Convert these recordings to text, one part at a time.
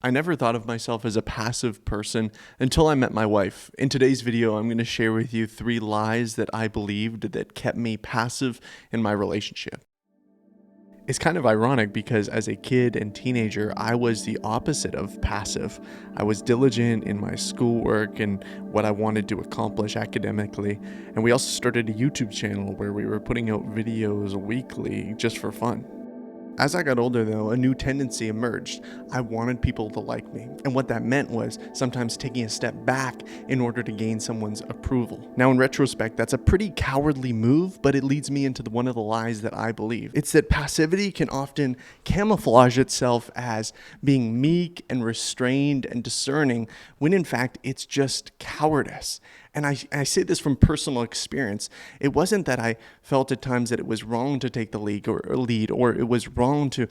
I never thought of myself as a passive person until I met my wife. In today's video, I'm going to share with you 3 lies that I believed that kept me passive in my relationship. It's kind of ironic because as a kid and teenager, I was the opposite of passive. I was diligent in my schoolwork and what I wanted to accomplish academically. And we also started a YouTube channel where we were putting out videos weekly just for fun. As I got older though, a new tendency emerged. I wanted people to like me, and what that meant was sometimes taking a step back in order to gain someone's approval. Now in retrospect, that's a pretty cowardly move, but it leads me into one of the lies that I believe. It's that passivity can often camouflage itself as being meek and restrained and discerning, when in fact it's just cowardice. And I say this from personal experience. It wasn't that I felt at times that it was wrong to take the lead or it was wrong to,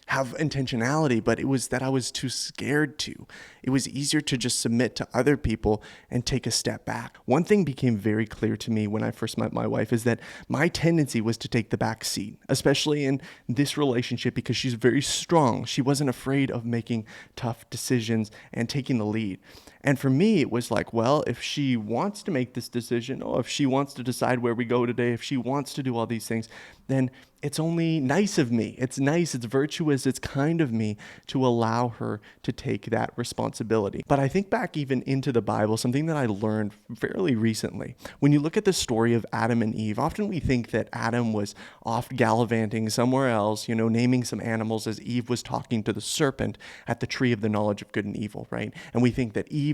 have intentionality, but it was that I was too scared to. It was easier to just submit to other people and take a step back. One thing became very clear to me when I first met my wife is that my tendency was to take the back seat, especially in this relationship because she's very strong. She wasn't afraid of making tough decisions and taking the lead. And for me, it was like, well, if she wants to make this decision, or if she wants to decide where we go today, if she wants to do all these things, then it's only nice of me. It's nice, it's virtuous, it's kind of me to allow her to take that responsibility. But I think back even into the Bible, something that I learned fairly recently. When you look at the story of Adam and Eve, often we think that Adam was off gallivanting somewhere else, naming some animals as Eve was talking to the serpent at the tree of the knowledge of good and evil, right? And we think that Eve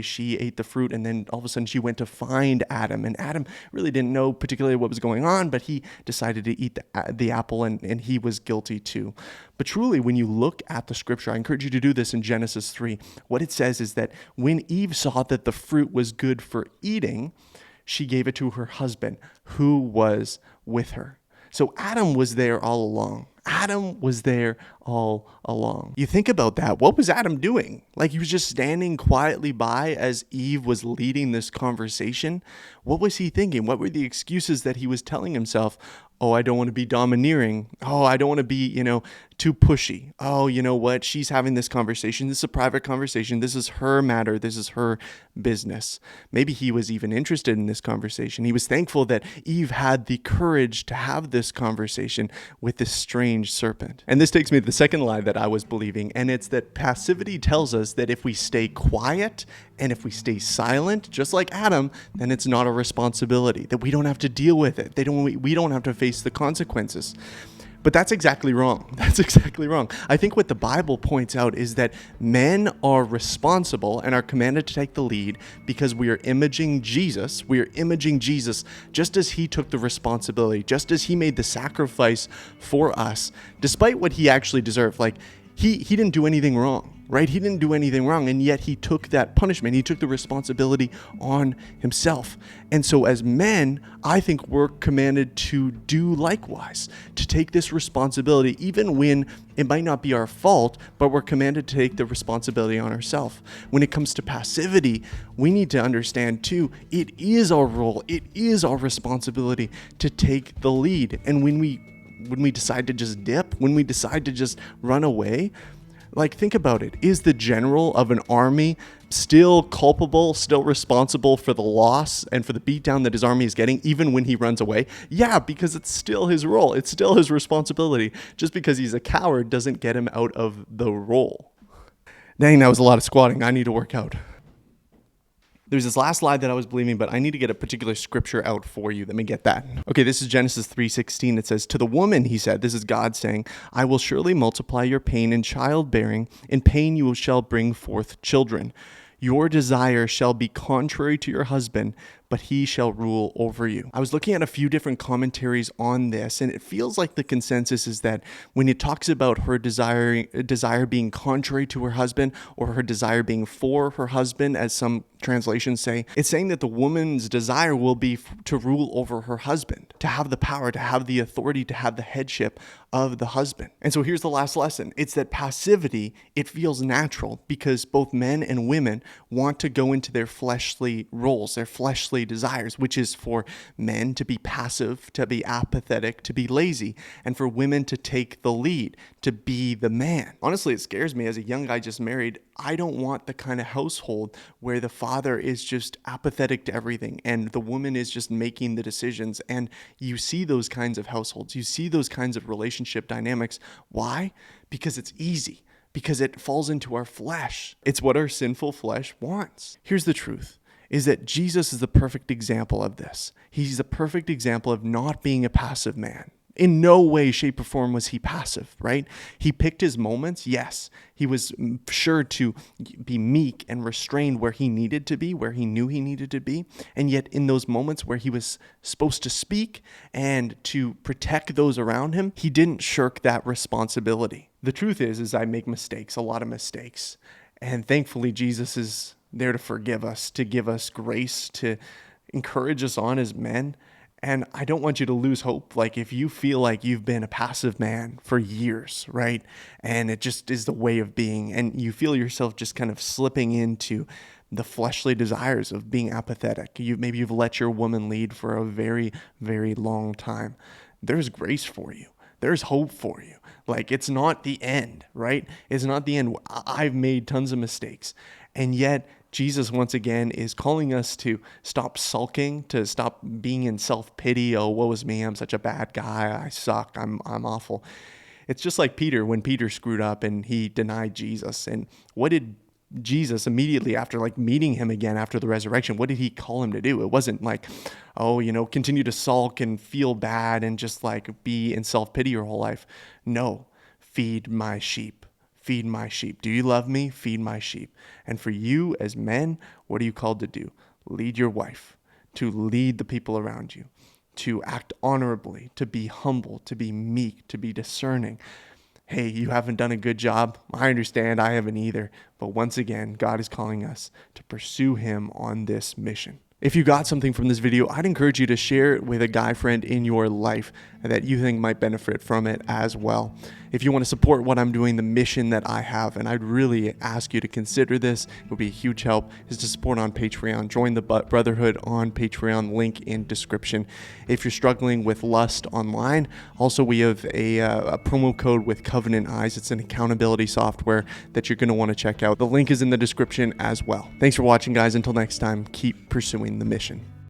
she ate the fruit and then all of a sudden she went to find Adam. And Adam really didn't know particularly what was going on, but he decided to eat the apple and he was guilty too. But truly, when you look at the scripture, I encourage you to do this in Genesis 3. What it says is that when Eve saw that the fruit was good for eating, she gave it to her husband who was with her. So Adam was there all along. Adam was there all along. You think about that. What was Adam doing? Like he was just standing quietly by as Eve was leading this conversation. What was he thinking? What were the excuses that he was telling himself? Oh, I don't want to be domineering. Oh, I don't want to be, too pushy. Oh, you know what? She's having this conversation. This is a private conversation. This is her matter. This is her business. Maybe he was even interested in this conversation. He was thankful that Eve had the courage to have this conversation with this strange serpent. And this takes me to the second lie that I was believing, and it's that passivity tells us that if we stay quiet and if we stay silent, just like Adam, then it's not a responsibility, that we don't have to deal with it. We don't have to face the consequences. But that's exactly wrong. That's exactly wrong. I think what the Bible points out is that men are responsible and are commanded to take the lead because we are imaging Jesus. We are imaging Jesus just as he took the responsibility, just as he made the sacrifice for us, despite what he actually deserved. Like he didn't do anything wrong, right? He didn't do anything wrong, and yet he took that punishment. He took the responsibility on himself. And so as men, I think we're commanded to do likewise, to take this responsibility, even when it might not be our fault, but we're commanded to take the responsibility on ourselves. When it comes to passivity, we need to understand too, it is our role, it is our responsibility to take the lead. And when we decide to just dip, when we decide to just run away, like think about it. Is the general of an army still culpable, still responsible for the loss and for the beatdown that his army is getting, even when he runs away? Yeah, because it's still his role. It's still his responsibility. Just because he's a coward doesn't get him out of the role. Dang, that was a lot of squatting. I need to work out. There's this last lie that I was believing, but I need to get a particular scripture out for you. Let me get that. Okay, this is Genesis 3:16. It says, "To the woman," he said, this is God saying, "I will surely multiply your pain in childbearing. In pain you shall bring forth children. Your desire shall be contrary to your husband, but he shall rule over you." I was looking at a few different commentaries on this, and it feels like the consensus is that when it talks about her desire being contrary to her husband, or her desire being for her husband, as some translations say, it's saying that the woman's desire will be to rule over her husband, to have the power, to have the authority, to have the headship of the husband. And so here's the last lesson. It's that passivity, it feels natural because both men and women want to go into their fleshly roles, their fleshly fleshly desires, which is for men to be passive, to be apathetic, to be lazy, and for women to take the lead, to be the man. Honestly, it scares me as a young guy just married. I don't want the kind of household where the father is just apathetic to everything and the woman is just making the decisions. And you see those kinds of households, you see those kinds of relationship dynamics. Why? Because it's easy. Because it falls into our flesh. It's what our sinful flesh wants. Here's the truth, is that Jesus is the perfect example of this. He's the perfect example of not being a passive man. In no way, shape, or form was he passive, right? He picked his moments. Yes, he was sure to be meek and restrained where he needed to be, where he knew he needed to be. And yet in those moments where he was supposed to speak and to protect those around him, he didn't shirk that responsibility. The truth is I make mistakes, a lot of mistakes. And thankfully, Jesus is there to forgive us, to give us grace, to encourage us on as men. And I don't want you to lose hope. Like if you feel like you've been a passive man for years, right? And it just is the way of being, and you feel yourself just kind of slipping into the fleshly desires of being apathetic. Maybe you've let your woman lead for a very, very long time. There's grace for you. There's hope for you. Like it's not the end, right? It's not the end. I've made tons of mistakes. And yet Jesus, once again, is calling us to stop sulking, to stop being in self-pity. Oh, woe is me. I'm such a bad guy. I suck. I'm awful. It's just like Peter, when Peter screwed up and he denied Jesus. And what did Jesus immediately after meeting him again after the resurrection, what did he call him to do? It wasn't like, oh, continue to sulk and feel bad and just be in self-pity your whole life. No, feed my sheep. Feed my sheep. Do you love me? Feed my sheep. And for you as men, what are you called to do? Lead your wife, to lead the people around you, to act honorably, to be humble, to be meek, to be discerning. Hey, you haven't done a good job. I understand. I haven't either. But once again, God is calling us to pursue him on this mission. If you got something from this video, I'd encourage you to share it with a guy friend in your life that you think might benefit from it as well. If you want to support what I'm doing, the mission that I have, and I'd really ask you to consider this, it would be a huge help, is to support on Patreon. Join the Brotherhood on Patreon, link in description. If you're struggling with lust online, also we have a promo code with Covenant Eyes. It's an accountability software that you're going to want to check out. The link is in the description as well. Thanks for watching, guys. Until next time, keep pursuing the mission.